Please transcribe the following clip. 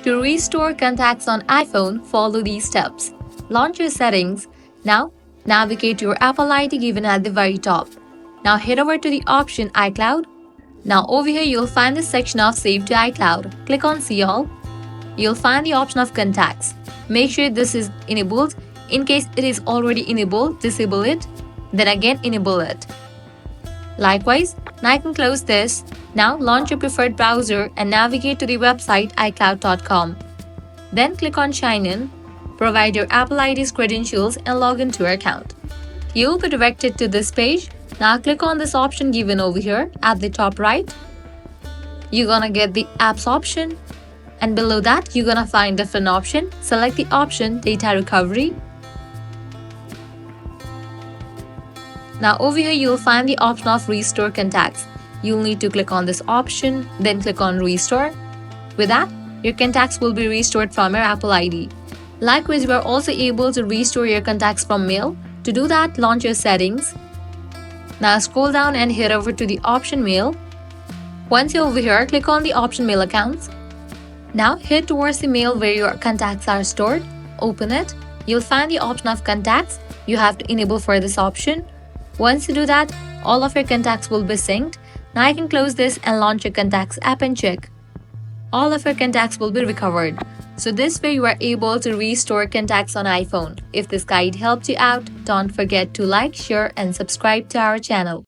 To restore contacts on iPhone, follow these steps. Launch your settings. Now, navigate to your Apple ID given at the very top. Now head over to the option iCloud. Now over here you'll find this section of Save to iCloud. Click on See All. You'll find the option of Contacts. Make sure this is enabled. In case it is already enabled, disable it. Then again enable it. Likewise, now I can close this. Now launch your preferred browser and navigate to the website iCloud.com. Then click on Sign In. Provide your Apple ID's credentials and log into your account. You'll be directed to this page. Now click on this option given over here at the top right. You're gonna get the apps option, and below that you're gonna find different option. Select the option Data Recovery. Now over here you'll find the option of Restore Contacts. You'll need to click on this option, then click on Restore. With that, your contacts will be restored from your Apple ID. Likewise, you are also able to restore your contacts from mail. To do that, launch your settings. Now scroll down and head over to the option Mail. Once you're over here, click on the option Mail Accounts. Now head towards the mail where your contacts are stored. Open it. You'll find the option of Contacts. You have to enable for this option. Once you do that, all of your contacts will be synced. Now I can close this and launch your Contacts app and check. All of your contacts will be recovered. So this way you are able to restore contacts on iPhone. If this guide helped you out, don't forget to like, share and subscribe to our channel.